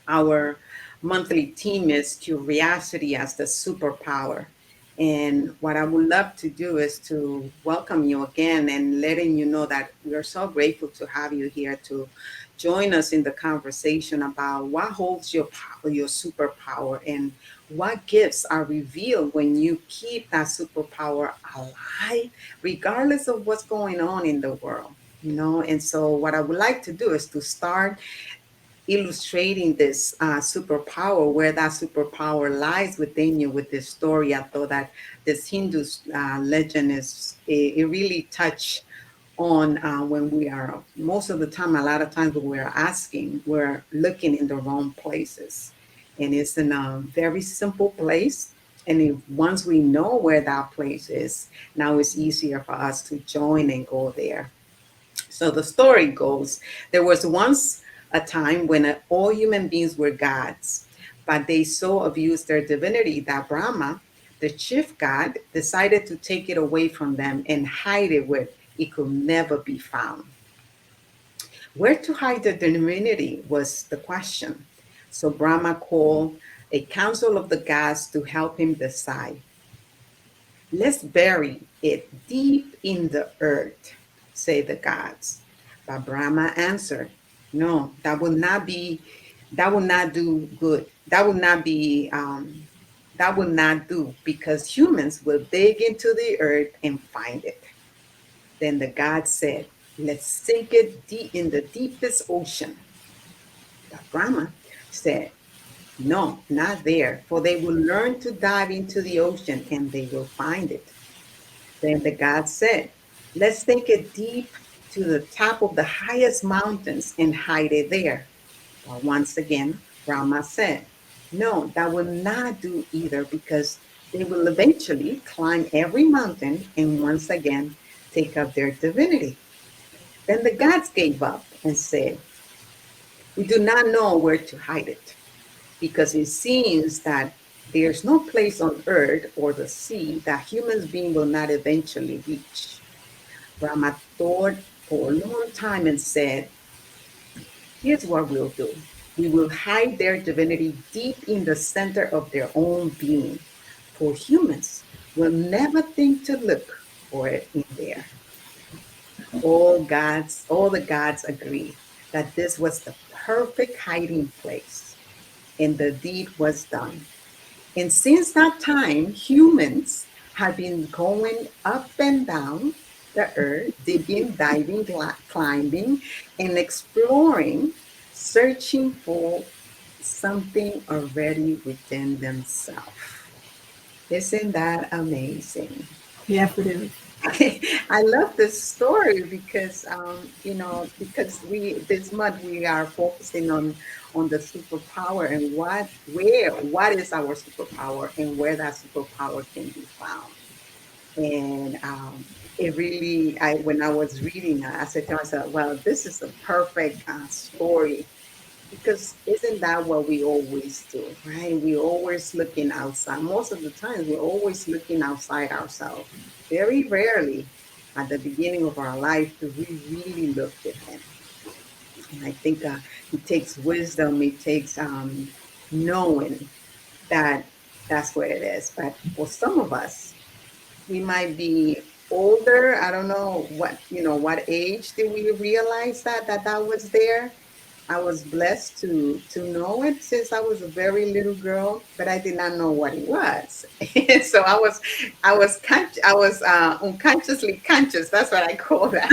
Our monthly theme is curiosity as the superpower. And what I would love to do is to welcome you again and letting you know that we are so grateful to have you here to join us in the conversation about what holds your power, your superpower, and what gifts are revealed when you keep that superpower alive, regardless of what's going on in the world. And so what I would like to do is to start illustrating this superpower, where that superpower lies within you with this story. I thought that this Hindu legend it really touch on when we are, most of the time, a lot of times when we're asking, we're looking in the wrong places. And it's in a very simple place. And if once we know where that place is, now it's easier for us to join and go there. So the story goes, there was once a time when all human beings were gods, but they so abused their divinity that Brahma, the chief god, decided to take it away from them and hide it where it could never be found. Where to hide the divinity was the question. So Brahma called a council of the gods to help him decide. Let's bury it deep in the earth, say the gods. But Brahma answered, no, that will not do good. That will not do because humans will dig into the earth and find it. Then the gods said, let's sink it deep in the deepest ocean. But Brahma said, no, not there, for they will learn to dive into the ocean and they will find it. Then the God said, let's take it deep to the top of the highest mountains and hide it there. But once again, Brahma said, no, that will not do either because they will eventually climb every mountain and once again take up their divinity. Then the gods gave up and said, we do not know where to hide it because it seems that there's no place on earth or the sea that humans being will not eventually reach. Brahma thought for a long time and said, here's what we'll do. We will hide their divinity deep in the center of their own being, for humans will never think to look for it in there. All the gods agreed that this was the perfect hiding place, and the deed was done. And since that time, humans have been going up and down the earth, digging, diving, climbing, and exploring, searching for something already within themselves. Isn't that amazing? Yes, it is. I love this story because because we this month we are focusing on the superpower and what is our superpower and where that superpower can be found. And it really, I when I was reading I said to myself, well, this is a perfect story, because isn't that what we always do, right? We always looking outside. Most of the time, we're always looking outside ourselves. Very rarely at the beginning of our life do we really look within. And I think it takes wisdom, it takes knowing that that's what it is. But for some of us, we might be older. I don't know what age did we realize that was there. I was blessed to know it since I was a very little girl, but I did not know what it was. So I was unconsciously conscious. That's what I call that.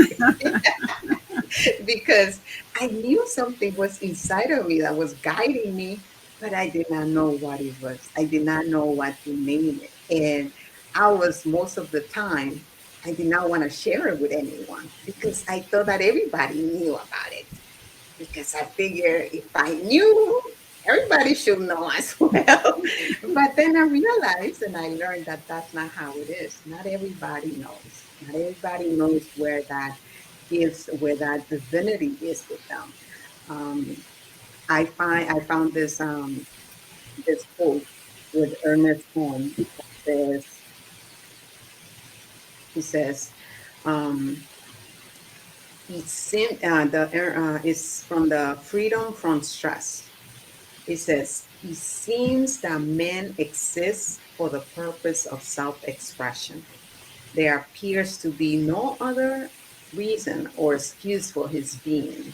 Because I knew something was inside of me that was guiding me, but I did not know what it was. I did not know what to name it. And I was most of the time, I did not want to share it with anyone because I thought that everybody knew about it. Because I figure if I knew, everybody should know as well. But then I realized and I learned that that's not how it is. Not everybody knows. Not everybody knows where that divinity is with them. Um, I found this quote with Ernest Holmes that says he says um, it's from the Freedom from Stress. It says, it seems that men exist for the purpose of self expression. There appears to be no other reason or excuse for his being.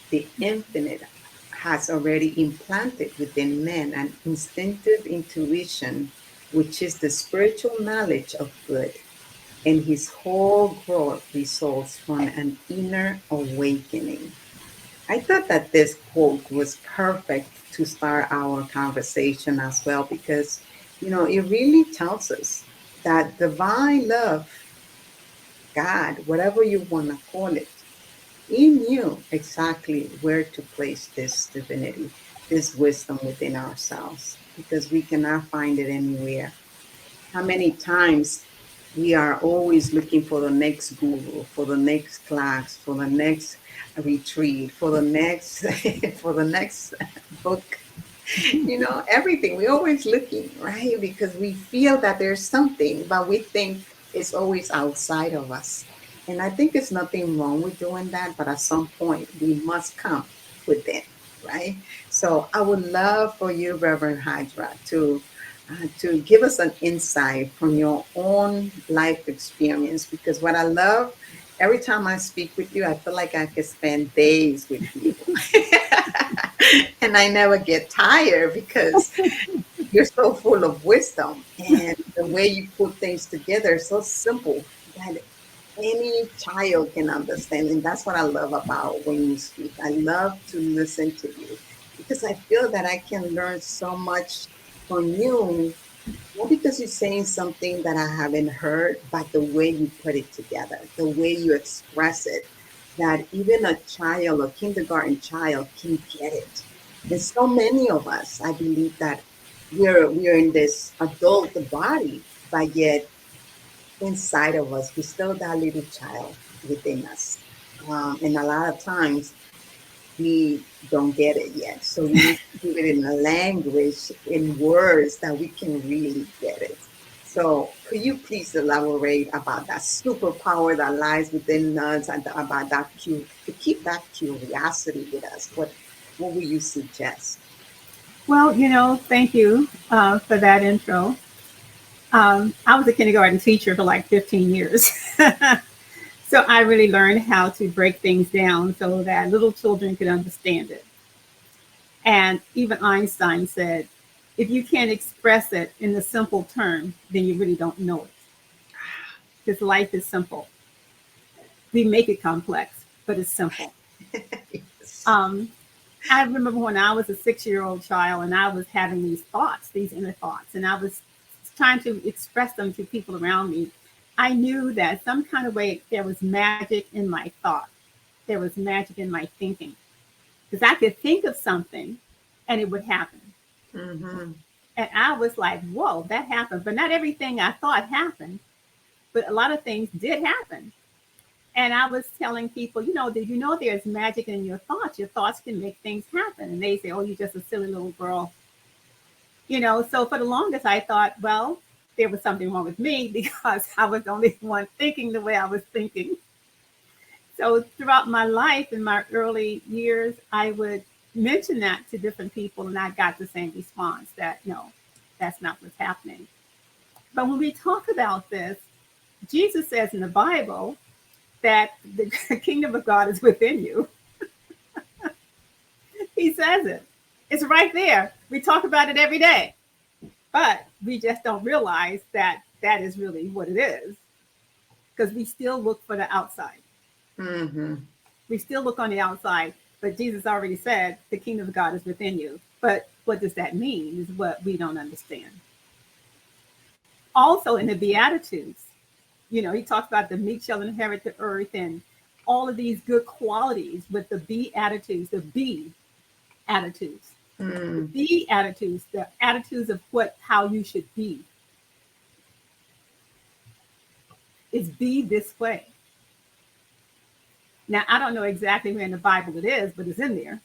The infinite has already implanted within men an instinctive intuition, which is the spiritual knowledge of good, and his whole growth results from an inner awakening. I thought that this quote was perfect to start our conversation as well because, it really tells us that divine love, God, whatever you want to call it, he knew exactly where to place this divinity, this wisdom within ourselves, because we cannot find it anywhere. How many times we are always looking for the next guru, for the next class, for the next retreat, for the next for the next book, everything. We're always looking, right? Because we feel that there's something, but we think it's always outside of us. And I think there's nothing wrong with doing that, but at some point we must come within, right? So I would love for you, Reverend Hydra, to give us an insight from your own life experience. Because what I love, every time I speak with you, I feel like I could spend days with you. And I never get tired because you're so full of wisdom and the way you put things together is so simple that any child can understand. And that's what I love about when you speak. I love to listen to you because I feel that I can learn so much from you, not because you're saying something that I haven't heard, but the way you put it together, the way you express it, that even a child, a kindergarten child, can get it. And so many of us, I believe that we're in this adult body, but yet inside of us, we still that little child within us. And a lot of times we don't get it yet. So we need to do it in a language, in words that we can really get it. So could you please elaborate about that superpower that lies within us and about that to keep that curiosity with us? What would you suggest? Well, thank you for that intro. I was a kindergarten teacher for like 15 years. So I really learned how to break things down so that little children could understand it. And even Einstein said, if you can't express it in the simple term, then you really don't know it. Because life is simple. We make it complex, but it's simple. Yes. Um, I remember when I was a 6-year-old child and I was having these thoughts, these inner thoughts, and I was trying to express them to people around me. I knew that some kind of way there was magic in my thought, there was magic in my thinking, because I could think of something and it would happen. Mm-hmm. And I was like, whoa, that happened. But not everything I thought happened, but a lot of things did happen. And I was telling people, did you know there's magic in your thoughts? Your thoughts can make things happen. And they say, oh, you're just a silly little girl. So for the longest, I thought, well, there was something wrong with me because I was the only one thinking the way I was thinking. So throughout my life, in my early years, I would mention that to different people, and I got the same response that no, that's not what's happening. But when we talk about this, Jesus says in the Bible that the kingdom of God is within you. He says it. It's right there. We talk about it every day, but we just don't realize that that is really what it is because we still look for the outside. Mm-hmm. We still look on the outside, but Jesus already said the kingdom of God is within you. But what does that mean is what we don't understand. Also, in the Beatitudes, he talks about the meek shall inherit the earth and all of these good qualities with the Beatitudes, the B attitudes. The Mm. B attitudes, the attitudes of how you should be, is be this way. Now, I don't know exactly where in the Bible it is, but it's in there.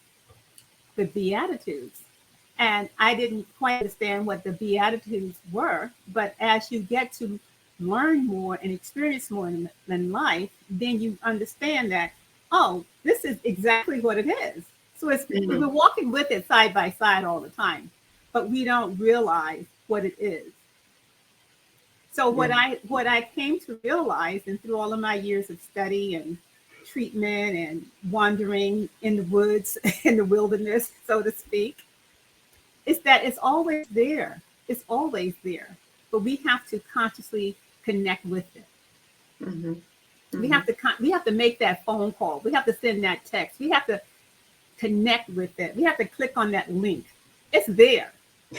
The Beatitudes. And I didn't quite understand what the Beatitudes were, but as you get to learn more and experience more in life, then you understand that, oh, this is exactly what it is. So we're walking with it side by side all the time, but we don't realize what it is. So what I came to realize, and through all of my years of study and treatment and wandering in the woods, in the wilderness, so to speak, is that it's always there. It's always there, but we have to consciously connect with it. Mm-hmm. Mm-hmm. We have to make that phone call. We have to send that text. We have to connect with it. We have to click on that link. It's there. We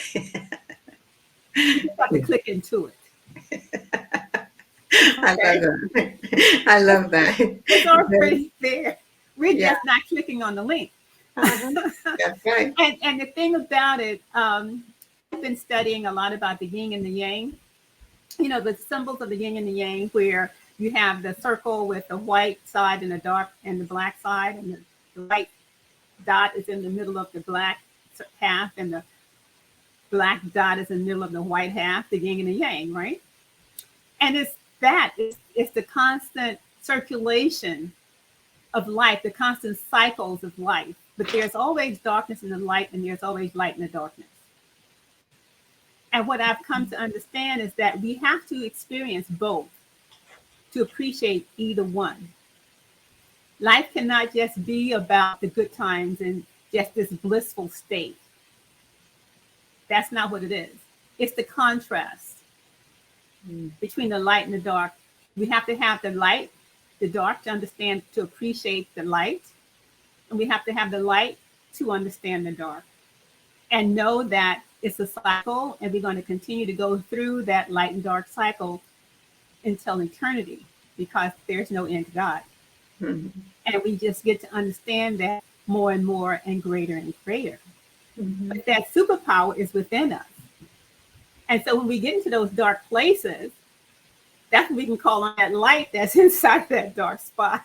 just have to click into it. I love that. I love that. It's already there. We're just not clicking on the link. That's right. And the thing about it, I've been studying a lot about the yin and the yang. You know, the symbols of the yin and the yang, where you have the circle with the white side and the dark and the black side, and the white dot is in the middle of the black half, and the black dot is in the middle of the white half, the yin and the yang, right? And it's the constant circulation of life, the constant cycles of life. But there's always darkness in the light, and there's always light in the darkness. And what I've come to understand is that we have to experience both to appreciate either one. Life cannot just be about the good times and just this blissful state. That's not what it is. It's the contrast between the light and the dark. We have to have the light, the dark, to understand, to appreciate the light. And we have to have the light to understand the dark. And know that it's a cycle, and we're going to continue to go through that light and dark cycle until eternity, because there's no end to God. Mm-hmm. And we just get to understand that more and more and greater. Mm-hmm. But that superpower is within us. And so when we get into those dark places, that's when we can call on that light that's inside that dark spot.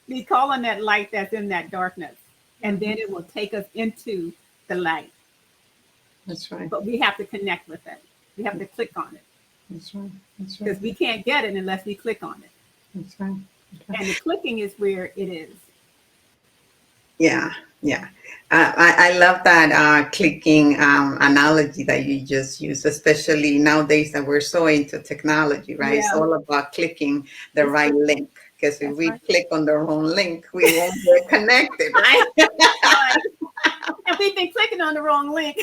We call on that light that's in that darkness, and then it will take us into the light. That's right. But we have to connect with it. We have to click on it. That's right. That's right. Because we can't get it unless we click on it. That's right. And the clicking is where it is. Yeah, yeah. I love that clicking analogy that you just used, especially nowadays that we're so into technology, right? Yeah. It's all about clicking the right link. Because if we click on the wrong link, we won't get connected, right? Right. And we've been clicking on the wrong link.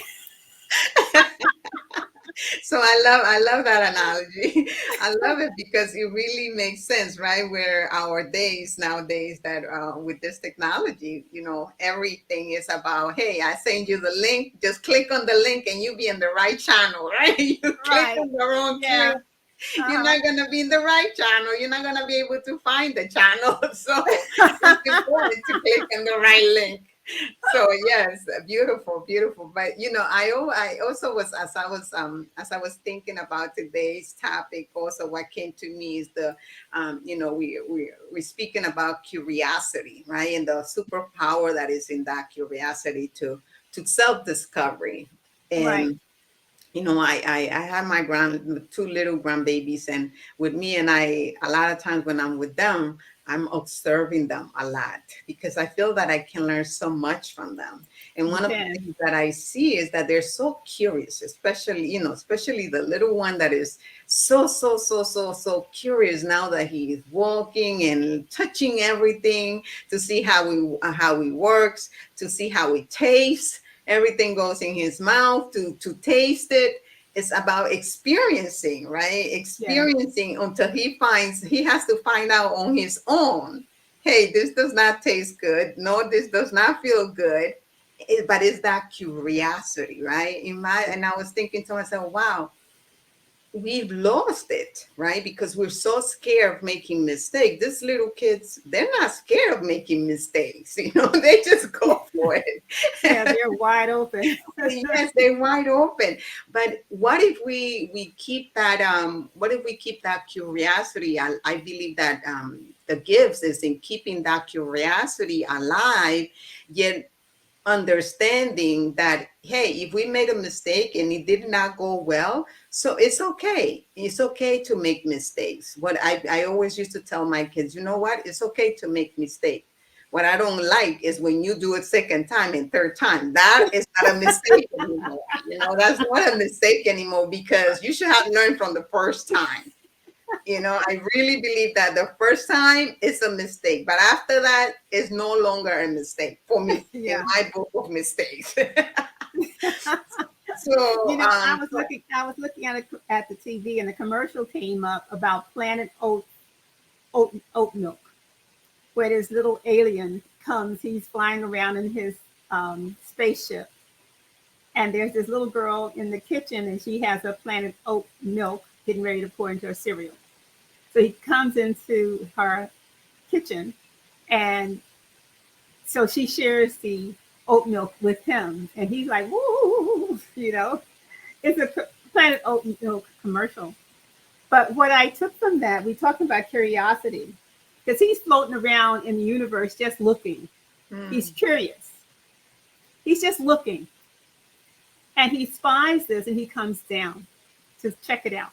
So I love that analogy. I love it because it really makes sense, right? Where our days nowadays that with this technology, you know, everything is about, hey, I send you the link, just click on the link and you be in the right channel, right? You click on the wrong link. You're not going to be in the right channel. You're not going to be able to find the channel. So it's important to click on the right link. So yes, beautiful, beautiful. But you know, I also was as I was thinking about today's topic. Also, what came to me is the you know, we're speaking about curiosity, right, and the superpower that is in that curiosity to self-discovery. And right. You know, I have my two little grandbabies, and with me, and a lot of times when I'm with them, I'm observing them a lot because I feel that I can learn so much from them. And one of the things that I see is that they're so curious, especially, you know, especially the little one that is so curious now that he is walking and touching everything to see how he works, to see how he tastes. Everything goes in his mouth to taste it. It's about experiencing, right? Experiencing until he has to find out on his own. Hey, this does not taste good. No, this does not feel good. But it's that curiosity, right? And I was thinking to myself, wow, we've lost it, right? Because we're so scared of making mistakes. These little kids, they're not scared of making mistakes. You know, they just go for it. Yeah, they're wide open. Yes, they're wide open. But what if we keep that? What if we keep that curiosity? I believe that the gifts is in keeping that curiosity alive, yet understanding that, hey, if we made a mistake and it did not go well, so it's okay. It's okay to make mistakes. What I always used to tell my kids, you know what? It's okay to make mistakes. What I don't like is when you do it second time and third time. That is not a mistake anymore. That's not a mistake anymore, because you should have learned from the first time. I really believe that the first time is a mistake, but after that, it's no longer a mistake for me in Yeah. my book of mistakes. So, I was looking at the TV, and the commercial came up about Planet oat milk, where this little alien comes. He's flying around in his spaceship, and there's this little girl in the kitchen, and she has a Planet oat milk getting ready to pour into her cereal. So he comes into her kitchen, and so she shares the oat milk with him, and he's like, "Woo!" It's a Planet Oat milk commercial. But what I took from that, we talked about curiosity, because he's floating around in the universe just looking. He's curious. He's just looking, and he spies this, and he comes down to check it out.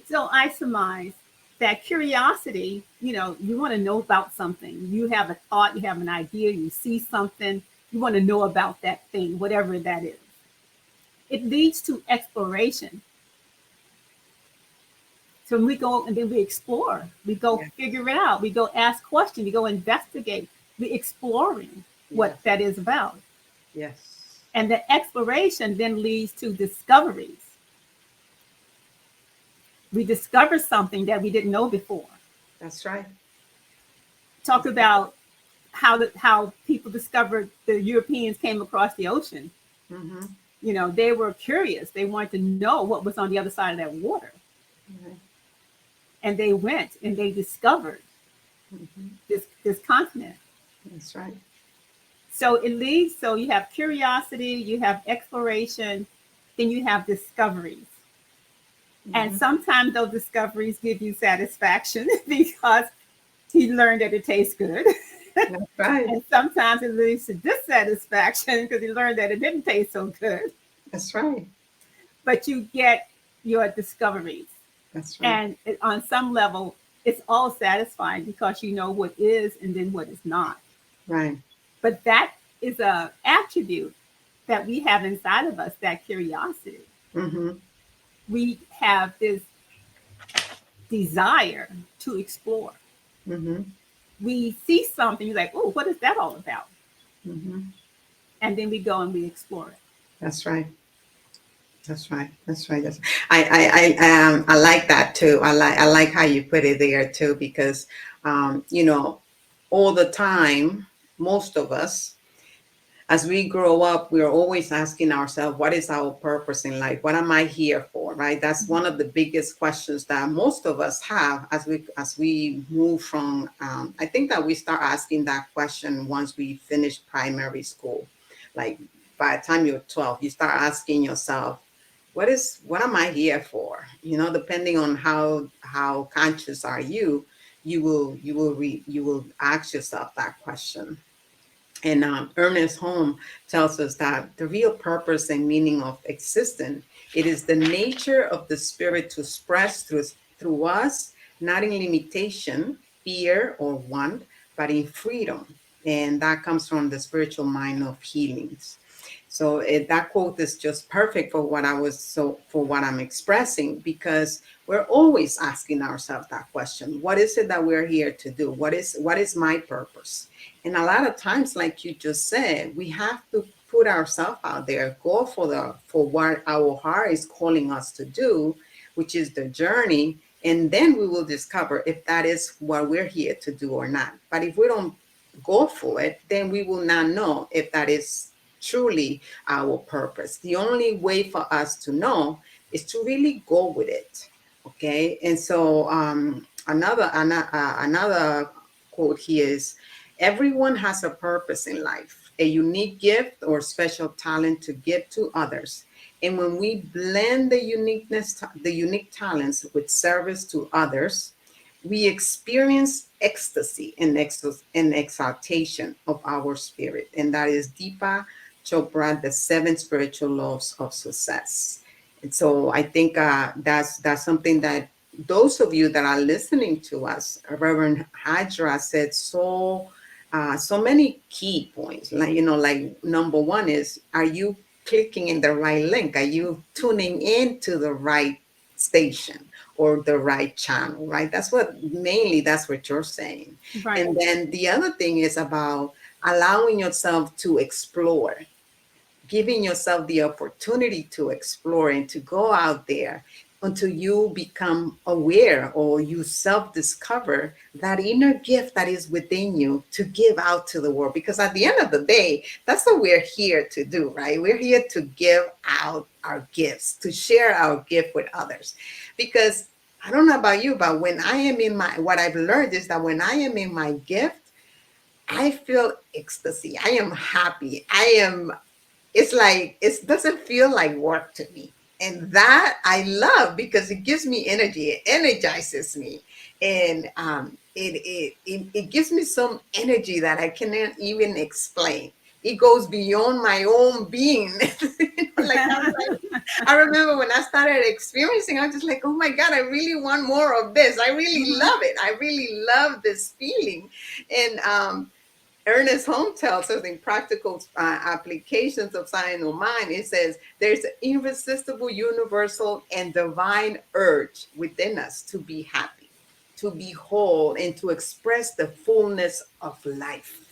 So I surmise that curiosity, you want to know about something. You have a thought, you have an idea, you see something, you want to know about that thing, whatever that is. It leads to exploration. So we go and then we explore, we go figure it out, we go ask questions, we go investigate, we exploring what that is about. Yes. And the exploration then leads to discoveries. We discover something that we didn't know before. That's right. Talk about how people discovered the Europeans came across the ocean. Mm-hmm. They were curious. They wanted to know what was on the other side of that water. Mm-hmm. And they went and they discovered this continent. That's right. So it leads, so you have curiosity, you have exploration, then you have discoveries. And sometimes those discoveries give you satisfaction because he learned that it tastes good. That's right. And sometimes it leads to dissatisfaction because he learned that it didn't taste so good. That's right. But you get your discoveries. That's right. And on some level, it's all satisfying because you know what is and then what is not. Right. But that is an attribute that we have inside of us, that curiosity. Mm-hmm. We have this desire to explore. Mm-hmm. We see something, you're like, oh, what is that all about? Mm-hmm. And then we go and we explore it. That's right. That's right. That's right. I like that too. I like how you put it there too, because all the time, most of us, as we grow up, we're always asking ourselves, what is our purpose in life? What am I here for? Right? That's one of the biggest questions that most of us have as we move from. I think that we start asking that question once we finish primary school. Like by the time you're 12, you start asking yourself, what am I here for? Depending on how conscious are you, you will ask yourself that question. And Ernest Holmes tells us that the real purpose and meaning of existence, it is the nature of the spirit to express through us, not in limitation, fear, or want, but in freedom. And that comes from the spiritual mind of healings. So that quote is just perfect for what I'm expressing, because we're always asking ourselves that question: what is it that we're here to do? What is my purpose? And a lot of times, like you just said, we have to put ourselves out there, go for what our heart is calling us to do, which is the journey, and then we will discover if that is what we're here to do or not. But if we don't go for it, then we will not know if that is truly our purpose. The only way for us to know is to really go with it. Okay. And so another quote here is, everyone has a purpose in life, a unique gift or special talent to give to others. And when we blend the unique talents with service to others, we experience ecstasy and exaltation of our spirit. And that is Deepak Chopra, the 7 spiritual laws of success. And so I think that's something that those of you that are listening to us, Reverend Hydra said so many key points. Like, like number one is, are you clicking in the right link? Are you tuning into the right station or the right channel, right? That's what you're saying. Right. And then the other thing is about allowing yourself to explore, giving yourself the opportunity to explore and to go out there until you become aware or you self-discover that inner gift that is within you to give out to the world. Because at the end of the day, that's what we're here to do, right? We're here to give out our gifts, to share our gift with others. Because I don't know about you, but when I am in what I've learned is that when I am in my gift, I feel ecstasy. I am happy. It's like, it doesn't feel like work to me, and that I love because it gives me energy, it energizes me, and it gives me some energy that I cannot even explain. It goes beyond my own being. I remember when I started experiencing, I was just like, oh my God, I really want more of this. I really Mhm. love it. I really love this feeling. And Ernest Holmes tells us in practical applications of Science of Mind, it says there's an irresistible, universal, and divine urge within us to be happy, to be whole, and to express the fullness of life.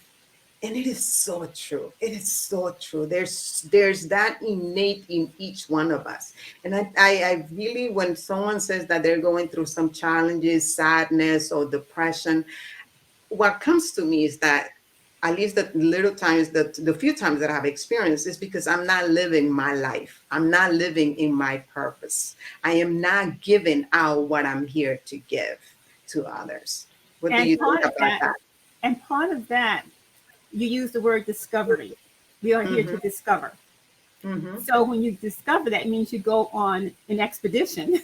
And it is so true. It is so true. There's that innate in each one of us. And I really, when someone says that they're going through some challenges, sadness, or depression, what comes to me is that at least the few times that I've experienced is because I'm not living my life. I'm not living in my purpose. I am not giving out what I'm here to give to others. What do And you think part of about that, that? and part of that, you use the word discovery. We are here Mm-hmm, to discover. mm-hmm. So when you discover that, it means you go on an expedition.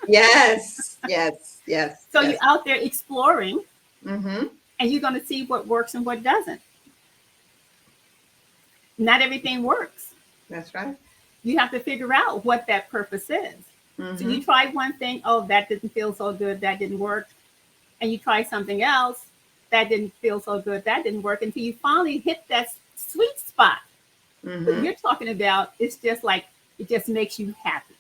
Yes, yes, yes, So you're yes. out there exploring, Mm-hmm. and you're going to see what works and what doesn't. Not everything works. That's right. You have to figure out what that purpose is. So you Mm-hmm. try one thing, oh, that didn't feel so good, that didn't work. And you try something else, that didn't feel so good, that didn't work, until you finally hit that sweet spot. What Mm-hmm. you're talking about is just like, it just makes you happy.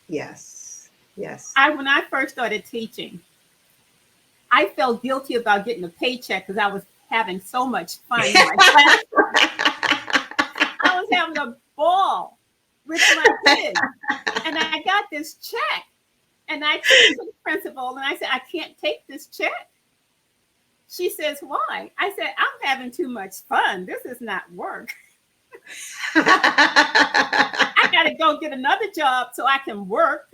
Yes. Yes. When I first started teaching, I felt guilty about getting a paycheck because I was having so much fun in my class. I was having a ball with my kids. And I got this check. And I took it to the principal and I said, I can't take this check. She says, why? I said, I'm having too much fun. This is not work. I got to go get another job so I can work.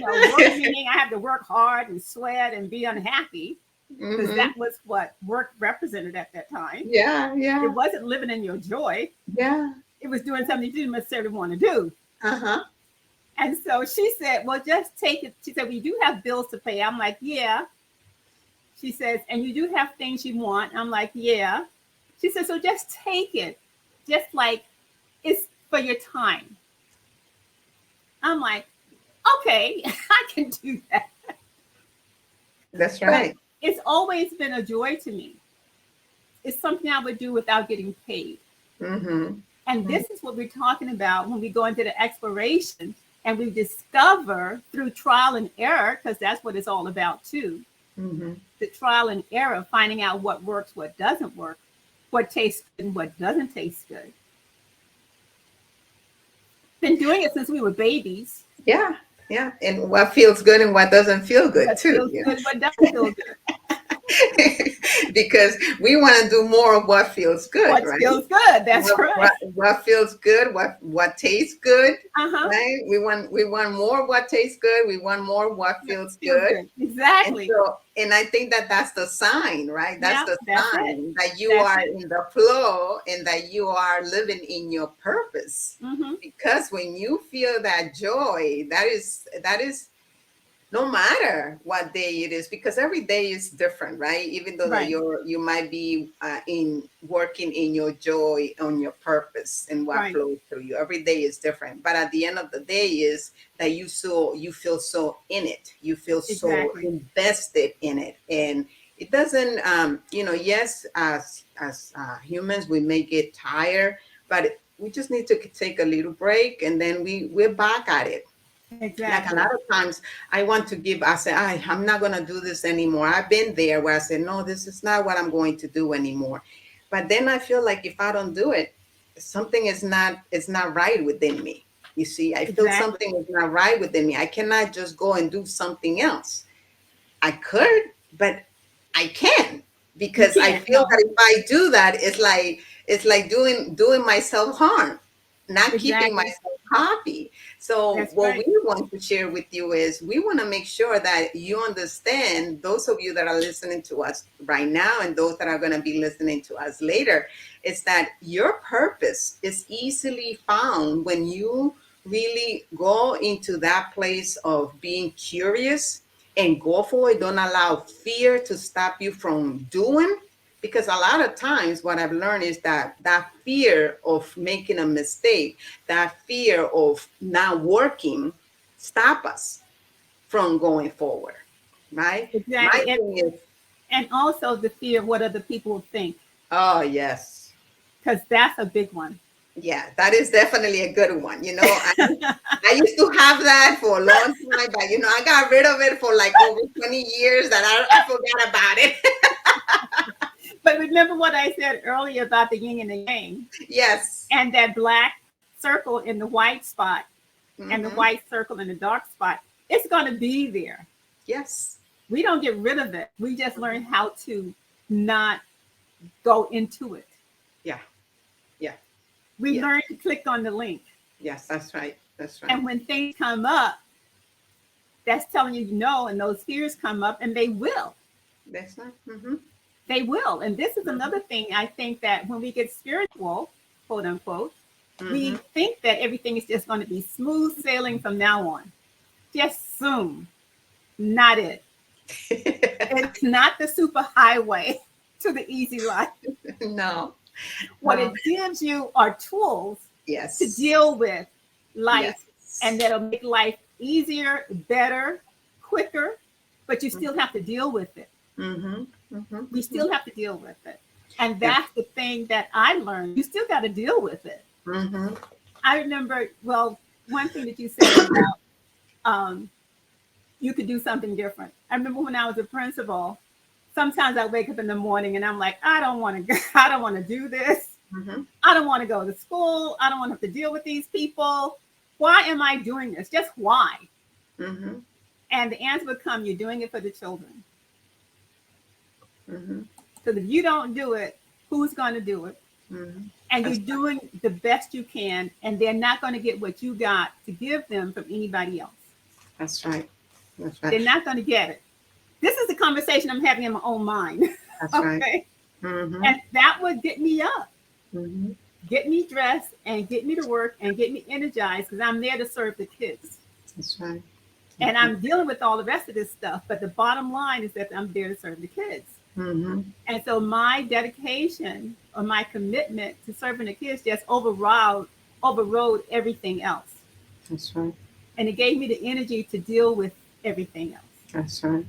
Work meaning I have to work hard and sweat and be unhappy, because Mm-hmm. that was what work represented at that time. Yeah, It yeah, wasn't living in your joy. yeah. It was doing something you didn't necessarily want to do. Uh-huh. And so she said, well, just take it. She said, we do have bills to pay. I'm like, yeah. She says, and you do have things you want. I'm like, yeah. She says, so just take it. Just like it's for your time. I'm like, okay, I can do that. That's But right. it's always been a joy to me. It's something I would do without getting paid. Mm-hmm. And this is what we're talking about when we go into the exploration and we discover through trial and error, because that's what it's all about too. Mm-hmm. The trial and error, finding out what works, what doesn't work, what tastes good and what doesn't taste good. Been doing it since we were babies. Yeah, yeah. And what feels good and what doesn't feel good What too. feels Yeah. good, what doesn't feel good. Because we want to do more of what feels good, What right? feels good, that's what, right. what, what feels good, what tastes good, Uh-huh. right? We want more of what tastes good. We want more of what What feels feels good. good. And Exactly. so, and I think that that's the sign, right? That's Yeah, the that's it. sign that you That's are it. in the flow and that you are living in your purpose. Mm-hmm. Because when you feel that joy, that is no matter what day it is, because every day is different, right? Even though that Right, you might be in working in your joy, on your purpose, and what right, flows through you, every day is different. But at the end of the day is that you feel so in it, you feel so exactly. invested in it. And it doesn't, yes, as humans we may get tired, but we just need to take a little break, and then we're back at it. Like a Exactly. lot of times I want to give, I say, I'm not going to do this anymore. I've been there where I said, no, this is not what I'm going to do anymore. But then I feel like if I don't do it, something is not right within me. You see, I feel Exactly. something is not right within me. I cannot just go and do something else. I could, but I can't, You because I can't. feel No. that if I do that, it's like doing myself harm, not keeping Exactly. myself happy. So That's what we right. want to share with you is we want to make sure that you understand, those of you that are listening to us right now and those that are going to be listening to us later, is that your purpose is easily found when you really go into that place of being curious and go for it. Don't allow fear to stop you from doing, because a lot of times what I've learned is that fear of making a mistake, that fear of not working, stop us from going forward, right? My Exactly. thing is, And also the fear of what other people think, oh yes, because that's a big one. yeah, that is definitely a good one. I used to have that for a long time, but I got rid of it for like over 20 years that I forgot about it. But remember what I said earlier about the yin and the yang, Yes. and that black circle in the white spot and the Mm-hmm. white circle in the dark spot. It's going to be there. Yes. We don't get rid of it. We just learn Mhm. how to not go into it. Yeah. Yeah. We Yes. learn to click on the link. Yes. That's right. That's right. And when things come up, that's telling you no, and those fears come up, and they will. That's right. Mm-hmm. They will. And this is Mm-hmm. another thing I think that when we get spiritual, quote unquote, Mm-hmm. we think that everything is just going to be smooth sailing from now on. Just zoom. Not it. It's not the super highway to the easy life. No. What No. it gives you are tools to Yes. deal with life, and Yes. that'll make life easier, better, quicker, but you still have to deal with it. Mm-hmm. Mm-hmm. We Mm-hmm. still have to deal with it. And Yeah. that's the thing that I learned. You still got to deal with it. Mm-hmm. I remember, well, one thing that you said about um, you could do something different. I remember when I was a principal, sometimes I wake up in the morning and I'm like, I don't want to go, I don't want to do this. Mm-hmm. I don't want to go to school. I don't want to have to deal with these people. Why am I doing this? Just why? Mm-hmm. And the answer would come, you're doing it for the children. Mm-hmm. Because if you don't do it, who's going to do it? Mm-hmm. And you're That's right. doing the best you can, and they're not going to get what you got to give them from anybody else. That's right. That's right. They're not going to get it. This is the conversation I'm having in my own mind. That's right. Okay. Mm-hmm. And that would get me up, Mm-hmm. get me dressed, and get me to work and get me energized because I'm there to serve the kids. That's right. And I'm dealing with all the rest of this stuff. But the bottom line is that I'm there to serve the kids. Mm-hmm. And so my dedication or my commitment to serving the kids just overrode everything else. That's right. And it gave me the energy to deal with everything else. That's right.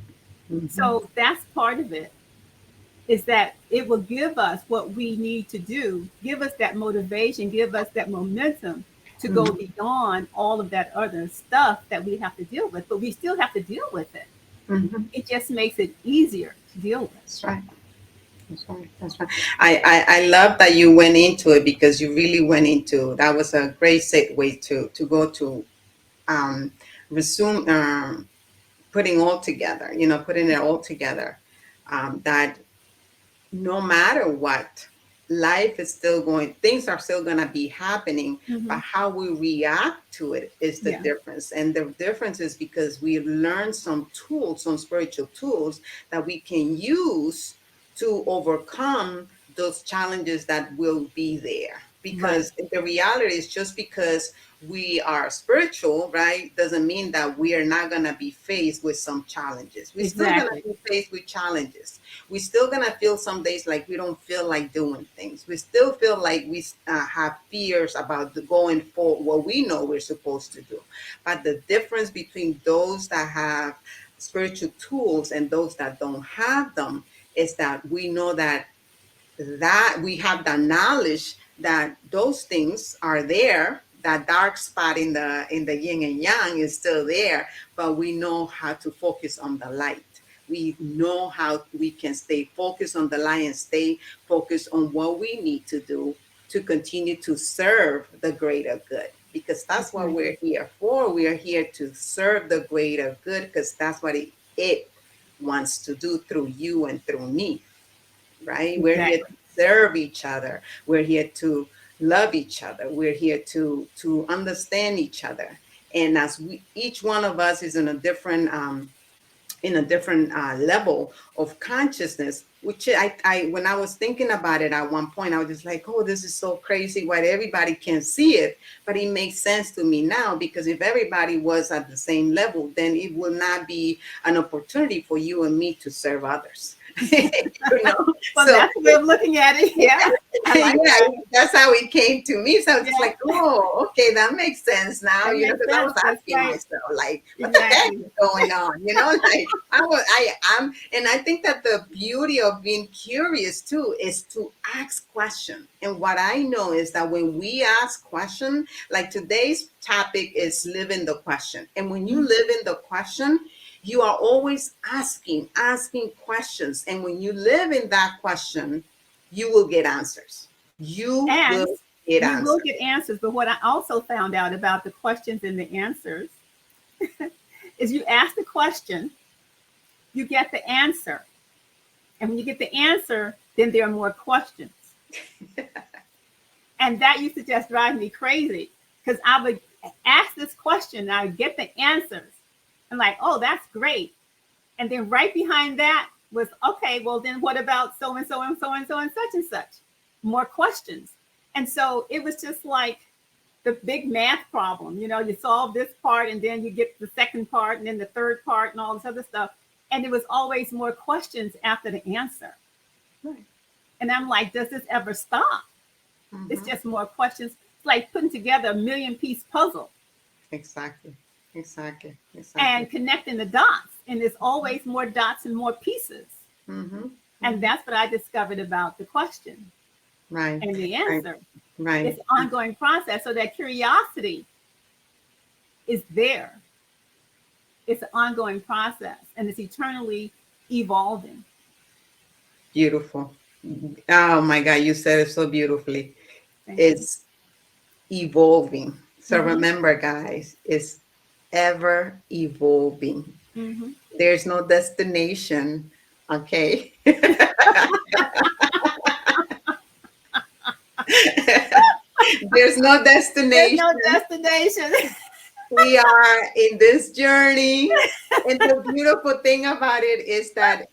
Mm-hmm. So that's part of it, is that it will give us what we need to do, give us that motivation, give us that momentum to go Mm-hmm. beyond all of that other stuff that we have to deal with. But we still have to deal with it. Mm-hmm. It just makes it easier to deal with. That's right. That's right. That's right. I love that you went into it, because you really went into, that was a great segue to go to um, resume putting all together, putting it all together. That no matter what, life is still going, things are still going to be happening, but Mhm. how we react to it is the Yeah. difference. And the difference is because we learn some tools, some spiritual tools that we can use to overcome those challenges that will be there. because the reality is just because we are spiritual, right, doesn't mean that we are not going to be faced with some challenges. We're still going Exactly. to be faced with challenges. We're still going to feel some days like we don't feel like doing things. We still feel like we have fears about going for what we know we're supposed to do. But the difference between those that have spiritual tools and those that don't have them is that we know that we have the knowledge that those things are there. That dark spot in the yin and yang is still there, but we know how to focus on the light. We know how we can stay focused on the light and stay focused on what we need to do to continue to serve the greater good, because that's what we're here for. We are here to serve the greater good, because that's what it wants to do through you and through me, right? We're here Exactly. to serve each other. We're here to love each other. We're here to understand each other. And as we, each one of us is in a different level of consciousness, which I when I was thinking about it at one point, I was just like, oh, this is so crazy why everybody can see it. But it makes sense to me now, because if everybody was at the same level, then it will not be an opportunity for you and me to serve others. you know, Well, so that's the way of looking at it. Yeah, I like yeah, that. that's how it came to me. So I was just Yeah, like, oh, okay, that makes sense now, that makes because I was sense. That's asking right. myself, like, what the heck Exactly. is going on? Like I'm, and I think that the beauty of being curious too is to ask questions. And what I know is that when we ask questions, like today's topic is live in the question. And when you live in the question, you are always asking questions. And when you live in that question, you will get answers. You And will get you will answers. get answers. But what I also found out about the questions and the answers is you ask the question, you get the answer. And when you get the answer, then there are more questions. And that used to just drive me crazy, because I would ask this question and I would get the answers. I'm like, oh, that's great. And then right behind that was, okay, well, then what about so and so and so and so and such and such? More questions. And so it was just like the big math problem. You solve this part and then you get the second part and then the third part and all this other stuff. And there was always more questions after the answer. Right. And I'm like, does this ever stop? It's Mm-hmm. just more questions. It's like putting together a million-piece puzzle Exactly. Exactly. Exactly. and connecting the dots. And there's always more dots and more pieces. Mm-hmm. And Mm-hmm. that's what I discovered about the question Right. and the Right. answer. Right. It's an ongoing process. So that curiosity is there. It's an ongoing process and it's eternally evolving. Beautiful. Oh my God, you said it so beautifully. Thank you. It's evolving. So Mm-hmm. remember, guys, it's ever evolving. Mm-hmm. There's no destination. Okay. There's no There's no destination. destination. We are in this journey. And the beautiful thing about it is that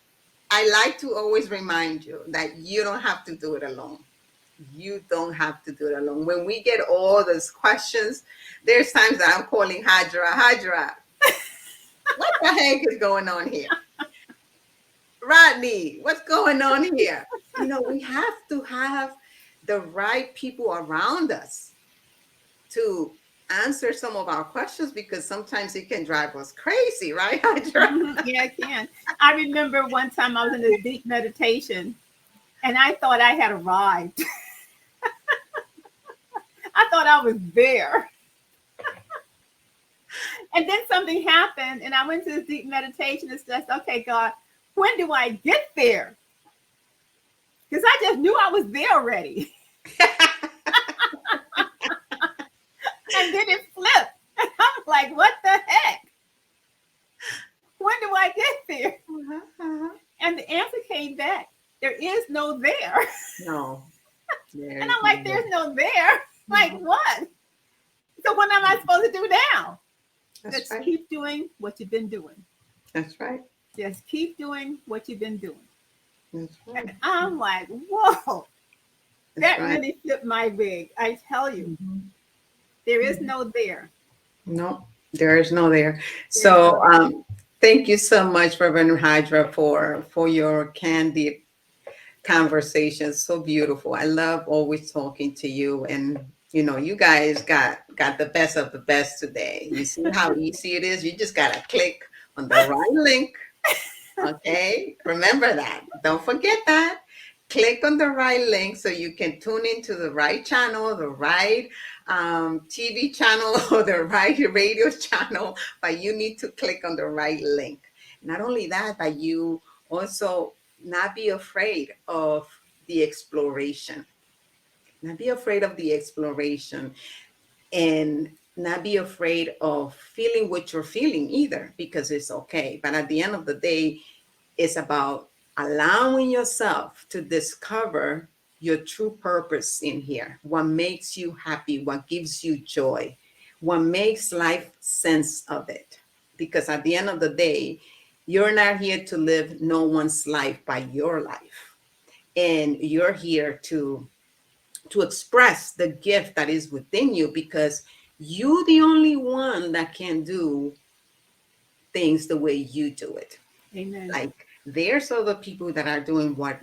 I like to always remind you that you don't have to do it alone. You don't have to do it alone. When we get all those questions, there's times that I'm calling Hajra, what the heck is going on here? Rodney, what's going on here? We have to have the right people around us to answer some of our questions, because sometimes it can drive us crazy, right, Hydra? Mhm. Yeah, I can. I remember one time I was in this deep meditation and I thought I had arrived. I thought I was there. And then something happened and I went to this deep meditation. It's just, okay, God, when do I get there? Because I just knew I was there already. And then it flipped. And I'm like, what the heck? When do I get there? Uh-huh, uh-huh. And the answer came back. There is no there. No, And there's I'm like, no. there's no there. Like, No. what? So what am I supposed to do now? That's Just right. keep doing what you've been doing. That's right. Just keep doing what you've been doing. That's right. And I'm like, whoa. That's That right. really flipped my wig. I tell you, Mhm. there is no there. No, there is no there. There's no So there. thank you so much, Reverend Hydra, for your candid conversation. So beautiful. I love always talking to you, and you guys got the best of the best today. You see how easy it is. You just gotta click on the right link. Okay, remember that. Don't forget that. Click on the right link so you can tune into the right channel, the right TV channel, or the right radio channel. But you need to click on the right link. Not only that, but you also not be afraid of the exploration. Not be afraid of the exploration, and not be afraid of feeling what you're feeling either, because it's okay. But at the end of the day, it's about allowing yourself to discover your true purpose in here. What makes you happy, what gives you joy, what makes life sense of it. Because at the end of the day, you're not here to live no one's life by your life. And you're here to express the gift that is within you, because you the only one that can do things the way you do it. Amen. Like, there's other people that are doing what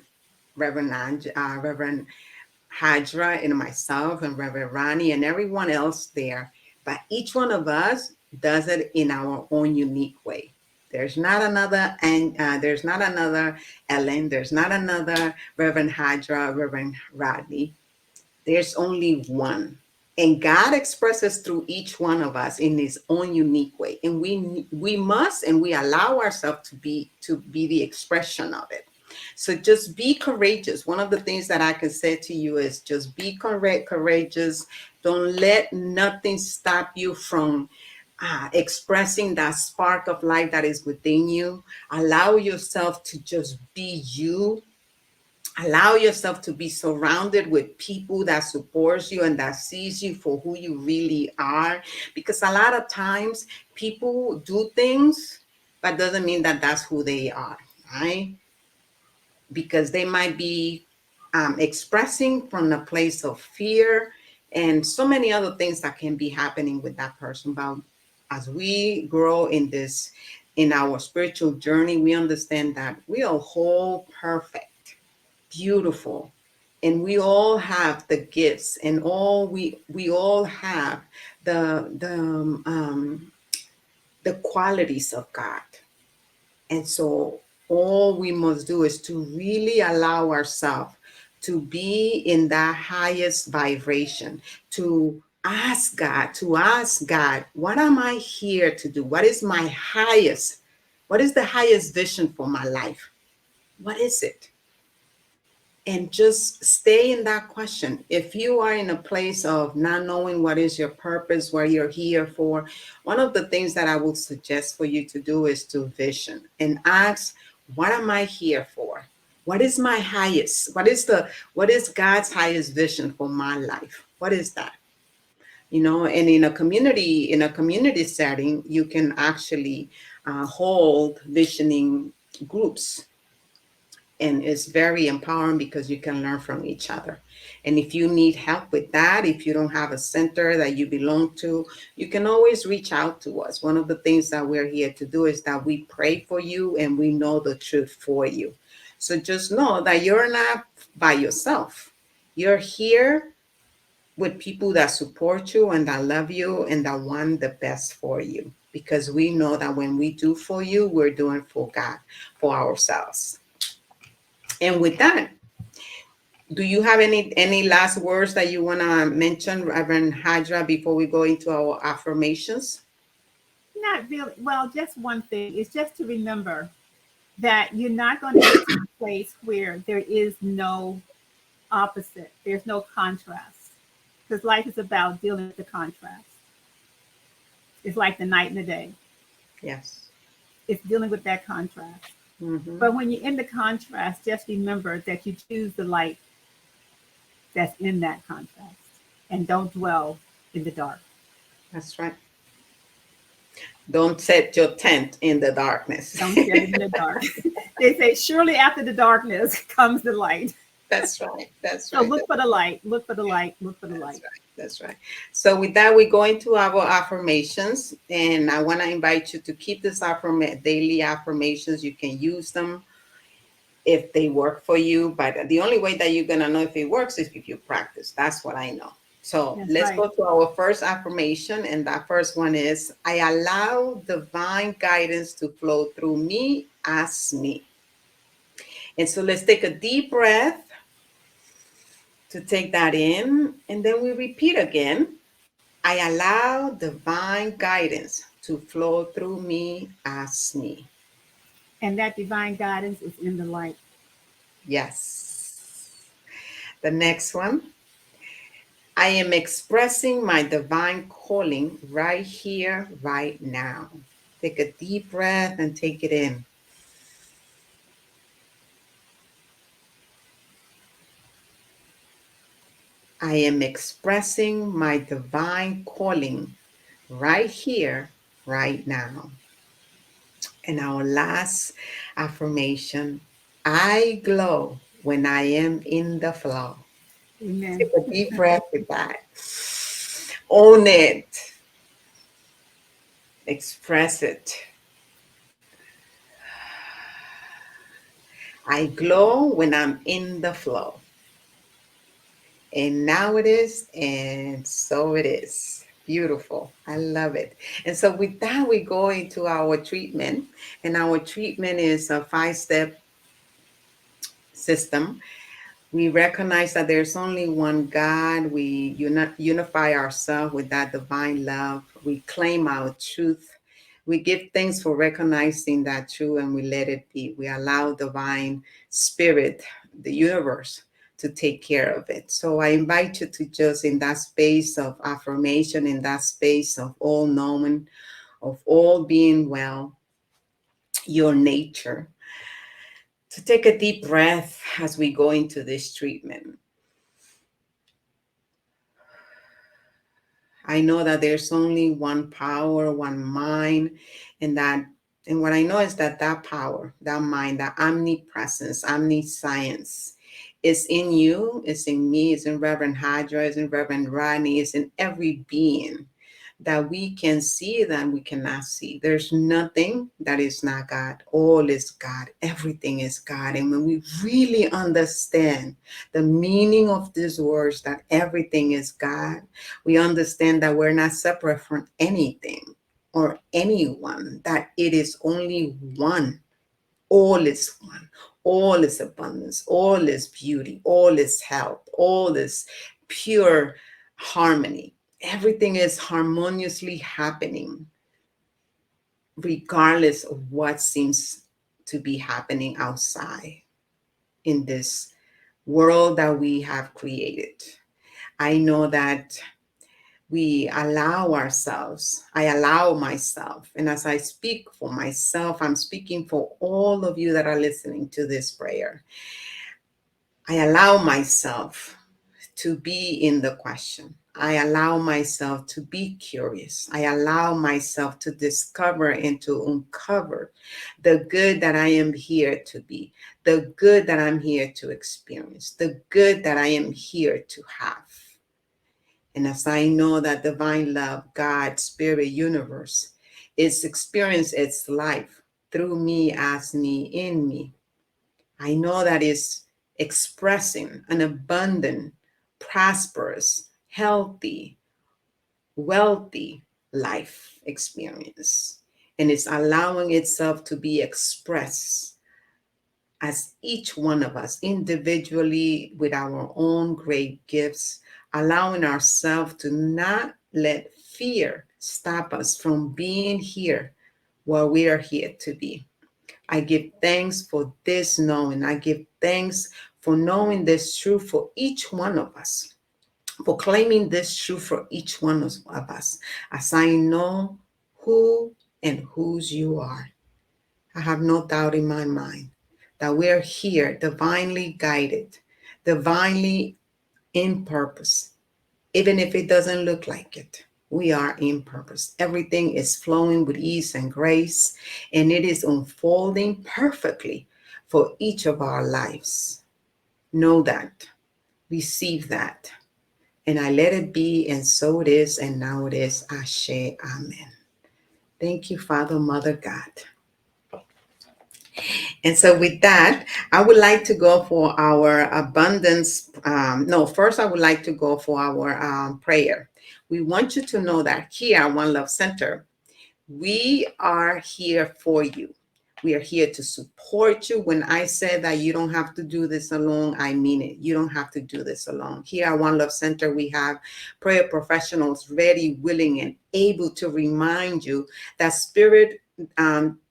Reverend Hajra and myself and Reverend Ronnie and everyone else there, but each one of us does it in our own unique way. There's not another, and there's not another Ellen. There's not another Reverend Hajra, Reverend Rodney. There's only one. And God expresses through each one of us in his own unique way. And we must, and we allow ourselves to be the expression of it. So just be courageous. One of the things that I can say to you is just be courageous. Don't let nothing stop you from expressing that spark of life that is within you. Allow yourself to just be you. Allow yourself to be surrounded with people that supports you and that sees you for who you really are, because a lot of times people do things but doesn't mean that that's who they are, right? Because they might be expressing from a place of fear and so many other things that can be happening with that person. But as we grow in our spiritual journey, we understand that we are whole, perfect, beautiful, and we all have the gifts, and we all have the qualities of God. And so all we must do is to really allow ourselves to be in that highest vibration, to ask God, what am I here to do? What is the highest vision for my life? What is it? And just stay in that question. If you are in a place of not knowing what is your purpose, what you're here for, one of the things that I would suggest for you to do is to vision and ask, what am I here for? What is my highest? What is God's highest vision for my life? What is that? And in a community setting, you can actually hold visioning groups, and it's very empowering because you can learn from each other. And if you need help with that, if you don't have a center that you belong to, you can always reach out to us. One of the things that we're here to do is that we pray for you and we know the truth for you. So just know that you're not by yourself. You're here with people that support you and that love you and that want the best for you, because we know that when we do for you, we're doing for God, for ourselves. And with that, do you have any last words that you want to mention, Reverend Hydra, before we go into our affirmations? Not really. Well, just one thing is just to remember that you're not going to get to a place where there is no opposite, there's no contrast. Because life is about dealing with the contrast. It's like the night and the day, Yes. it's dealing with that contrast. Hmm. But when you're in the contrast, just remember that you choose the light that's in that contrast and don't dwell in the dark. That's right. Don't set your tent in the darkness. Don't set it in the dark. They say, surely after the darkness comes the light. That's right. That's So right. look for the light. Look for the light. Look for the That's light. right. That's right. So with that, we go into our affirmations, and I want to invite you to keep this daily affirmations. You can use them if they work for you, but the only way that you're gonna know if it works is if you practice. That's what I know. So That's let's right. go to our first affirmation, and that first one is: I allow divine guidance to flow through me as me. And so let's take a deep breath to take that in, and then we repeat again. I allow divine guidance to flow through me as me. And that divine guidance is in the light. Yes. The next one. I am expressing my divine calling right here, right now. Take a deep breath and take it in. I am expressing my divine calling right here, right now. And our last affirmation, I glow when I am in the flow. Take Amen. a deep breath with that. Own it. Express it. I glow when I'm in the flow. And now it is, and so it is. Beautiful. I love it. And so, with that, we go into our treatment. And our treatment is a 5-step system. We recognize that there's only one God. We unify ourselves with that divine love. We claim our truth. We give thanks for recognizing that truth, and we let it be. We allow divine spirit, the universe, to take care of it. So I invite you to just in that space of affirmation, in that space of all knowing, of all being well, your nature, to take a deep breath as we go into this treatment. I know that there's only one power, one mind, and what I know is that that power, that mind, that omnipresence, omniscience is in you, is in me, is in Reverend Hydra, is in Reverend Rodney, is in every being that we can see that we cannot see. There's nothing that is not God. All is God. Everything is God. And when we really understand the meaning of these words, that everything is God, we understand that we're not separate from anything or anyone, that it is only one. All is one. All is abundance. All is beauty. All is health. All is pure harmony. Everything is harmoniously happening, regardless of what seems to be happening outside in this world that we have created. I know that we allow ourselves, I allow myself, and as I speak for myself, I'm speaking for all of you that are listening to this prayer. I allow myself to be in the question. I allow myself to be curious. I allow myself to discover and to uncover the good that I am here to be, the good that I'm here to experience, the good that I am here to have. And as I know that divine love, God, spirit, universe, is experience its life through me, as me, in me, I know that is expressing an abundant, prosperous, healthy, wealthy life experience. And it's allowing itself to be expressed as each one of us individually with our own great gifts, allowing ourselves to not let fear stop us from being here where we are here to be. I give thanks for this knowing. I give thanks for knowing this truth for each one of us, for claiming this truth for each one of us, as I know who and whose you are. I have no doubt in my mind that we're here divinely guided, divinely in purpose, even if it doesn't look like it. We are in purpose. Everything is flowing with ease and grace, and it is unfolding perfectly for each of our lives. Know that. Receive that. And I let it be, and so it is, and now it is. Ashe, amen. Thank you, Father, Mother, God. And so with that, I would like to go for our abundance. No, first I would like to go for our prayer. We want you to know that here at One Love Center, we are here for you. We are here to support you. When I said that you don't have to do this alone, I mean it. You don't have to do this alone. Here at One Love Center, we have prayer professionals ready, willing, and able to remind you that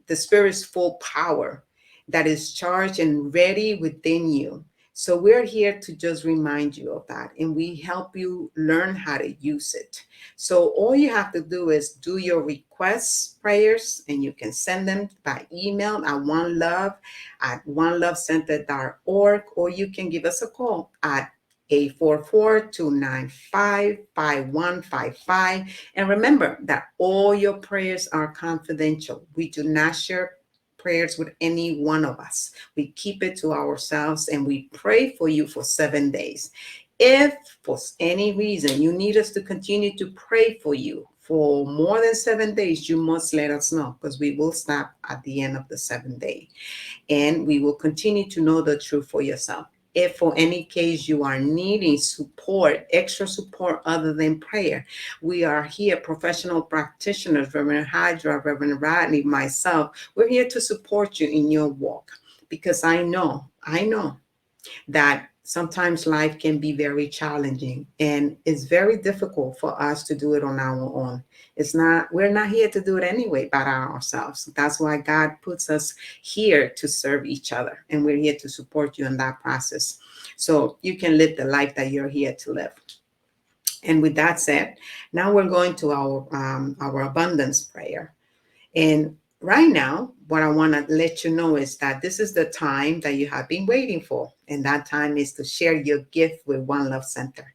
the Spirit's full power that is charged and ready within you. So we're here to just remind you of that, and we help you learn how to use it. So all you have to do is do your requests, prayers, and you can send them by email at onelovecenter.org, or you can give us a call at 844-295-5155. And remember that all your prayers are confidential. We do not share prayers with any one of us. We keep it to ourselves, and we pray for you for 7 days. If for any reason you need us to continue to pray for you for more than 7 days, you must let us know, because we will stop at the end of the 7th day, and we will continue to know the truth for yourself. If for any case you are needing support, extra support other than prayer, we are here, professional practitioners, Reverend Hydra, Reverend Rodney, myself. We're here to support you in your walk, because I know that sometimes life can be very challenging, and it's very difficult for us to do it on our own. We're not here to do it anyway by ourselves. That's why God puts us here to serve each other, and we're here to support you in that process, so you can live the life that you're here to live. And with that said, now we're going to our abundance prayer. And right now, what I want to let you know is that this is the time that you have been waiting for. And that time is to share your gift with One Love Center.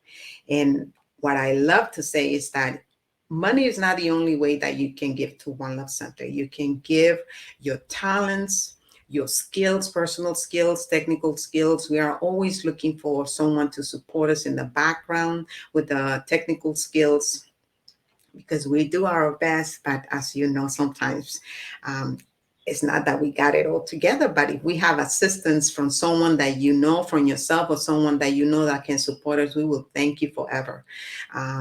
And what I love to say is that money is not the only way that you can give to One Love Center. You can give your talents, your skills, personal skills, technical skills. We are always looking for someone to support us in the background with the technical skills, because we do our best. But as you know, sometimes it's not that we got it all together. But if we have assistance from someone that you know, from yourself, or someone that you know that can support us, we will thank you forever.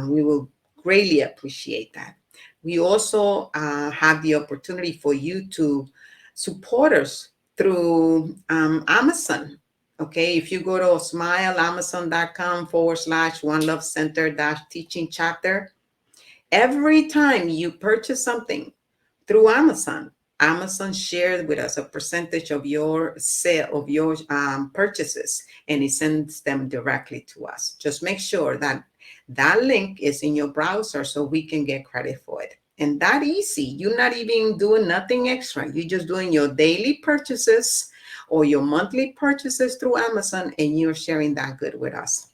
We will greatly appreciate that. We also have the opportunity for you to support us through Amazon. Okay, if you go to smileamazon.com/One Love Center-teaching chapter, every time you purchase something through Amazon, Amazon shares with us a percentage of your sale, of your purchases, and it sends them directly to us. Just make sure that that link is in your browser so we can get credit for it. And that easy. You're not even doing nothing extra. You're just doing your daily purchases or your monthly purchases through Amazon, and you're sharing that good with us.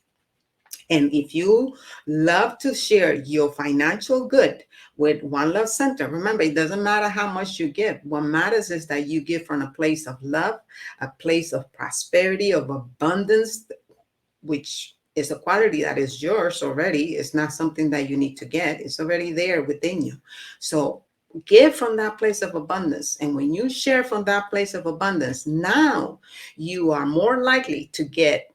And if you love to share your financial good with One Love Center, remember, it doesn't matter how much you give. What matters is that you give from a place of love, a place of prosperity, of abundance, which is a quality that is yours already. It's not something that you need to get. It's already there within you. So give from that place of abundance. And when you share from that place of abundance, now you are more likely to get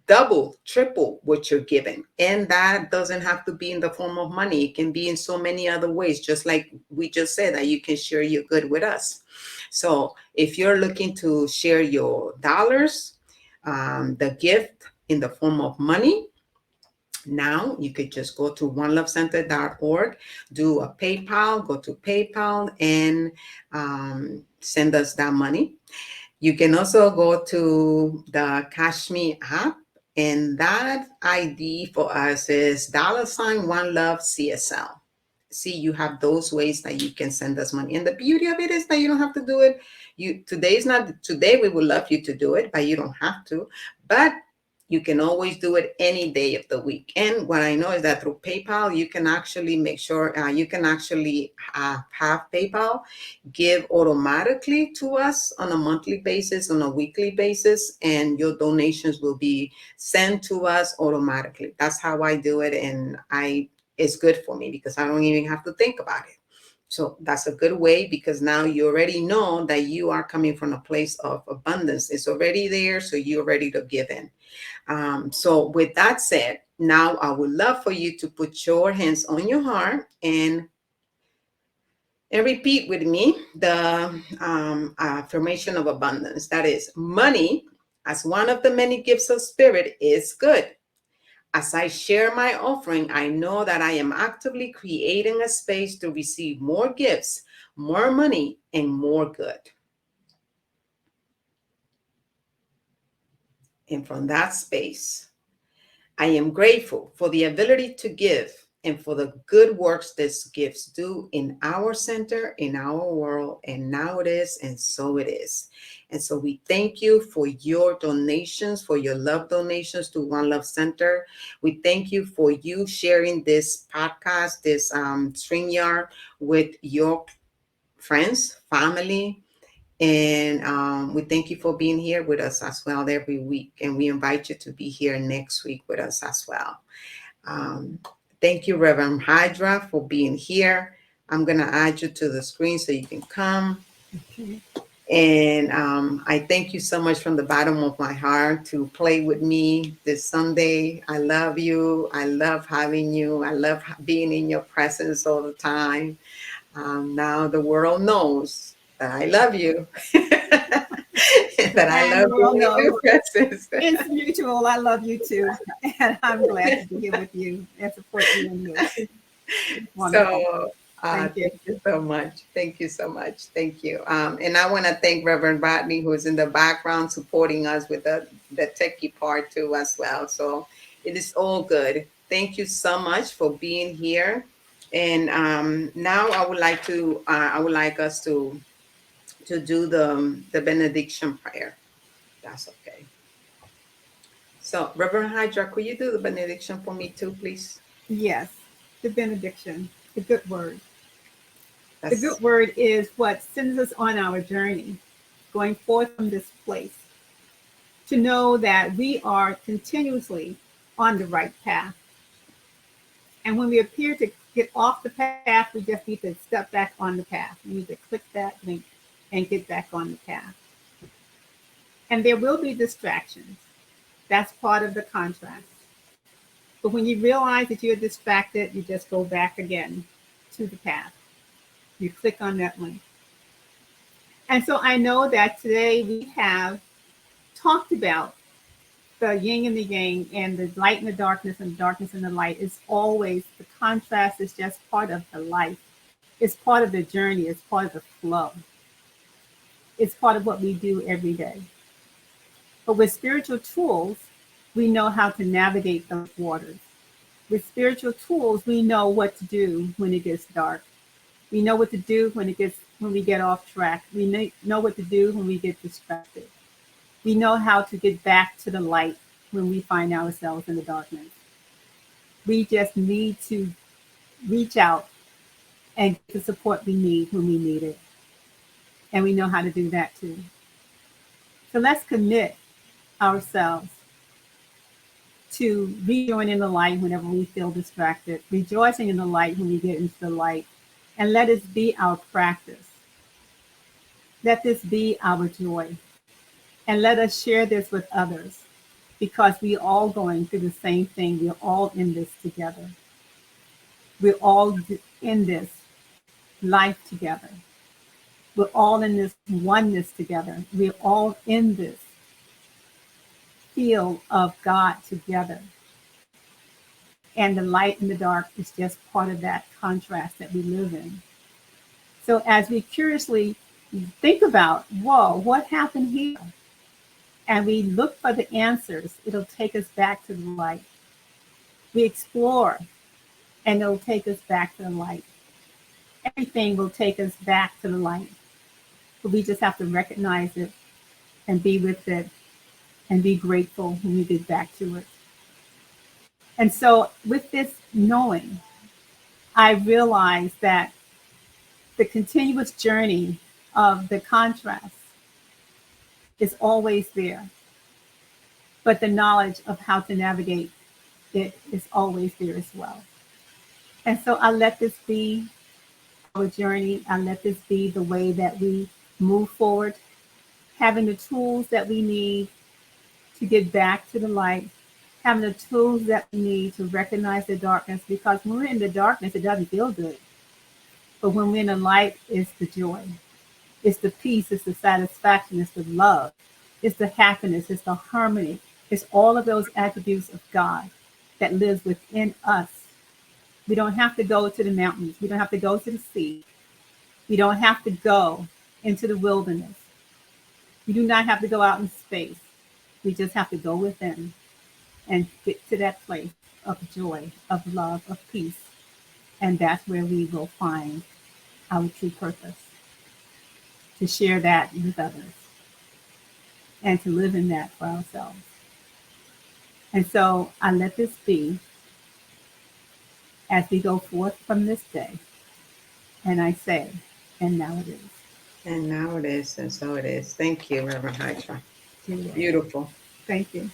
double, triple what you're giving. And that doesn't have to be in the form of money. It can be in so many other ways, just like we just said, that you can share your good with us. So if you're looking to share your dollars, the gift in the form of money, now you could just go to onelovecenter.org, do a PayPal, go to PayPal, and send us that money. You can also go to the Cash Me app, and that ID for us is $OneLoveCSL. See, you have those ways that you can send us money. And the beauty of it is that you don't have to do it. Today we would love you to do it, but you don't have to. But You can always do it any day of the week. And what I know is that through PayPal, you can actually make sure you can actually have PayPal give automatically to us on a monthly basis, on a weekly basis, and your donations will be sent to us automatically. That's how I do it. And it's good for me because I don't even have to think about it. So that's a good way, because now you already know that you are coming from a place of abundance. It's already there, so you're ready to give in. So with that said, now I would love for you to put your hands on your heart and repeat with me the affirmation of abundance. That is, money, as one of the many gifts of spirit, is good. As I share my offering, I know that I am actively creating a space to receive more gifts, more money, and more good. And from that space, I am grateful for the ability to give and for the good works these gifts do in our center, in our world, and now it is, and so it is. And so we thank you for your donations, for your love donations to One Love Center. We thank you for you sharing this podcast, this StreamYard with your friends, family, and we thank you for being here with us as well every week. And we invite you to be here next week with us as well. Um, Thank you, Reverend Hydra, for being here. I'm going to add you to the screen so you can come. Okay. And I thank you so much from the bottom of my heart to play with me this Sunday. I love you. I love having you. I love being in your presence all the time. Now the world knows that I love you. That I And love the world being in knows your presence. it's mutual. I love you too. And I'm glad to be here with you and support you in this. It's wonderful. So Thank you. thank you so much. Thank you so much. Thank you. And I want to thank Reverend Rodney, who is in the background supporting us with the techie part too as well. So it is all good. Thank you so much for being here. And now I would like us to do the benediction prayer. That's okay. So Reverend Hydra, could you do the benediction for me too, please? Yes, the benediction, the good word. The That's good word is what sends us on our journey, going forth from this place, to know that we are continuously on the right path. And when we appear to get off the path, we just need to step back on the path. We need to click that link and get back on the path. And there will be distractions. That's part of the contrast. But when you realize that you're distracted, you just go back again to the path. You click on that link. And so I know that today we have talked about the yin and the yang and the light and the darkness and the light. Is always the contrast is just part of the life. It's part of the journey. It's part of the flow. It's part of what we do every day. But with spiritual tools, we know how to navigate those waters. With spiritual tools, we know what to do when it gets dark. We know what to do when we get off track. We know what to do when we get distracted. We know how to get back to the light when we find ourselves in the darkness. We just need to reach out and get the support we need when we need it. And we know how to do that too. So let's commit ourselves to rejoining the light whenever we feel distracted, rejoicing in the light when we get into the light, and let it be our practice. Let this be our joy. And let us share this with others, because we're all going through the same thing. We're all in this together. We're all in this life together. We're all in this oneness together. We're all in this field of God together. And the light and the dark is just part of that contrast that we live in. So as we curiously think about, whoa, what happened here? And we look for the answers, it'll take us back to the light. We explore, and it'll take us back to the light. Everything will take us back to the light. But we just have to recognize it and be with it and be grateful when we get back to it. And so, with this knowing, I realized that the continuous journey of the contrast is always there, but the knowledge of how to navigate it is always there as well. And so I let this be our journey. I let this be the way that we move forward, having the tools that we need to get back to the light, having the tools that we need to recognize the darkness, because when we're in the darkness, it doesn't feel good. But when we're in the light, it's the joy, it's the peace, it's the satisfaction, it's the love, it's the happiness, it's the harmony, it's all of those attributes of God that lives within us. We don't have to go to the mountains. We don't have to go to the sea. We don't have to go into the wilderness. We do not have to go out in space. We just have to go within and get to that place of joy, of love, of peace. And that's where we will find our true purpose, to share that with others and to live in that for ourselves. And so I let this be as we go forth from this day. And I say, and now it is. And now it is, and so it is. Thank you, Reverend Hydra. You're welcome. Beautiful. Thank you.